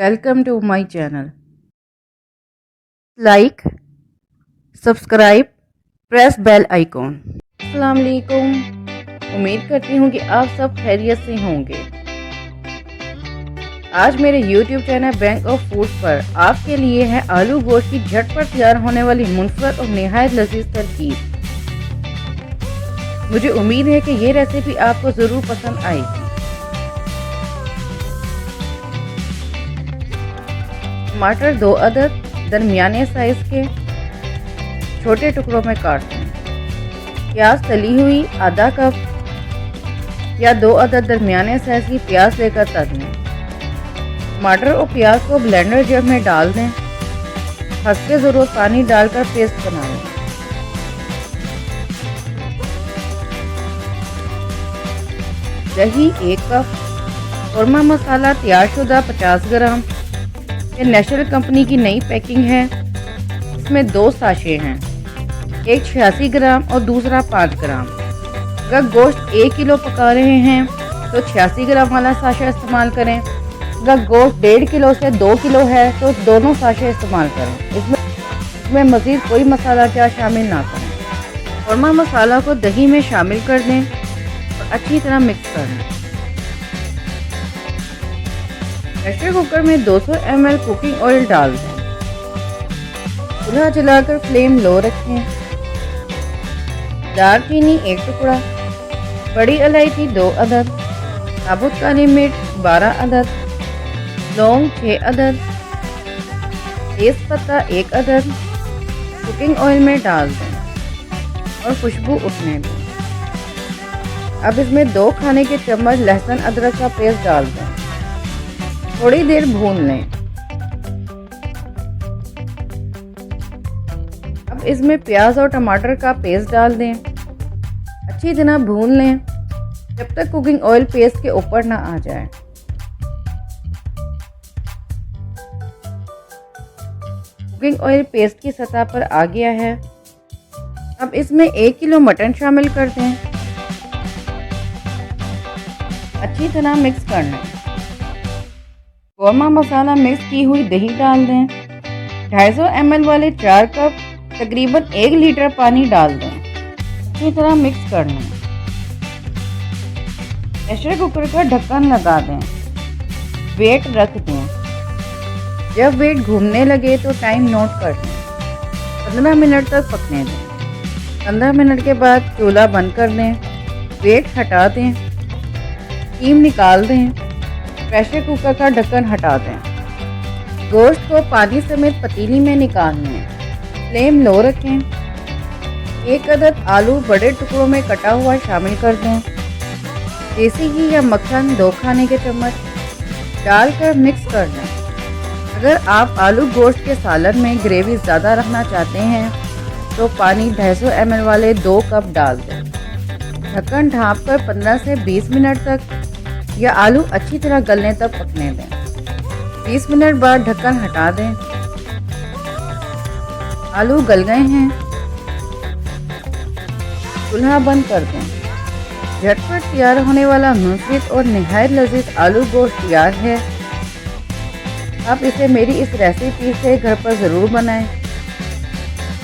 Welcome to my channel. Like, subscribe, press bell icon. अस्सलाम वालेकुम। उम्मीद करती हूँ कि आप सब खैरियत से होंगे। आज मेरे YouTube channel bank of foods पर आपके लिए है आलू गोश्त की झटपट तैयार होने वाली मुनफरद और निहायत लजीज तरकीब। मुझे उम्मीद है कि ये रेसिपी आपको ज़रूर पसंद आएगी। टमाटर 2 अदद दरमियाने साइज के छोटे टुकड़ों में काट दें। प्याज तली हुई आधा कप या 2 अदद दरमियाने साइज की प्याज लेकर तल लें। टमाटर और प्याज को ब्लेंडर जार में डाल दें। हल्के ज़रूरत पानी डालकर पेस्ट बना लें। दही 1 कप, कौरमा मसाला तैयारशुदा 50 ग्राम। ये नेशनल कंपनी की नई पैकिंग है। इसमें 2 साशे हैं, एक 86 ग्राम और दूसरा 5 ग्राम। अगर गोश्त 1 किलो पका रहे हैं तो 86 ग्राम वाला साशा इस्तेमाल करें। अगर गोश्त 1.5 किलो से 2 किलो है तो दोनों साशे इस्तेमाल करें। इसमें मज़ीद कोई मसाला चार शामिल ना करें। कौरमा मसाला को दही में शामिल कर दें और अच्छी तरह मिक्स कर लें। प्रेशर कुकर में 200 ml कुकिंग ऑयल डाल दें। चूल्हा जलाकर फ्लेम लो रखें। दालचीनी 1 टुकड़ा, बड़ी इलायची 2 अदद, साबुत काली मिर्च 12 अदद, लौंग 6 अदद, तेज़पत्ता 1 अदद कुकिंग ऑयल में डाल दें और खुशबू उठने दें। अब इसमें 2 खाने के चम्मच लहसुन अदरक का पेस्ट डाल दें। थोड़ी देर भून लें। अब इसमें प्याज और टमाटर का पेस्ट डाल दें। अच्छी तरह भून लें जब तक कुकिंग ऑयल पेस्ट के ऊपर ना आ जाए। कुकिंग ऑयल पेस्ट की सतह पर आ गया है। अब इसमें 1 किलो मटन शामिल कर दें। अच्छी तरह मिक्स कर लें। कौरमा मसाला मिक्स की हुई दही डाल दें। 250 ml वाले 4 कप तकरीबन 1 लीटर पानी डाल दें। अच्छी तरह मिक्स कर लें। प्रेशर कुकर का ढक्कन लगा दें। वेट रख दें। जब वेट घूमने लगे तो टाइम नोट कर लें। 15 मिनट तक पकने दें। 15 मिनट के बाद चूल्हा बंद कर दें। वेट हटा दें। स्टीम निकाल दें। प्रेशर कुकर का ढक्कन हटा दें। गोश्त को पानी समेत पतीली में निकाल लें। फ्लेम लो रखें। 1 अदद आलू बड़े टुकड़ों में कटा हुआ शामिल कर दें। देसी घी या मक्खन 2 खाने के चम्मच डालकर मिक्स कर लें। अगर आप आलू गोश्त के सालन में ग्रेवी ज़्यादा रखना चाहते हैं तो पानी 250 ml वाले 2 कप डाल दें। ढक्कन ढाँपकर 15 से 20 मिनट तक या आलू अच्छी तरह गलने तक पकने दें। 20 मिनट बाद ढक्कन हटा दें। आलू गल गए हैं। चूल्हा बंद कर दें। झटपट तैयार होने वाला मुनफरद और निहायत लजीज आलू गोश्त तैयार है। आप इसे मेरी इस रेसिपी से घर पर ज़रूर बनाएं।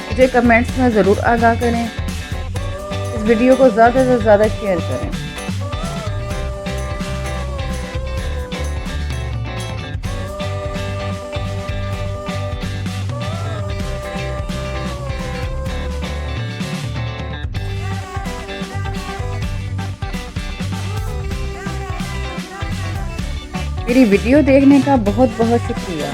मुझे कमेंट्स में ज़रूर आगाह करें। इस वीडियो को ज़्यादा से ज़्यादा शेयर करें। मेरी वीडियो देखने का बहुत बहुत शुक्रिया।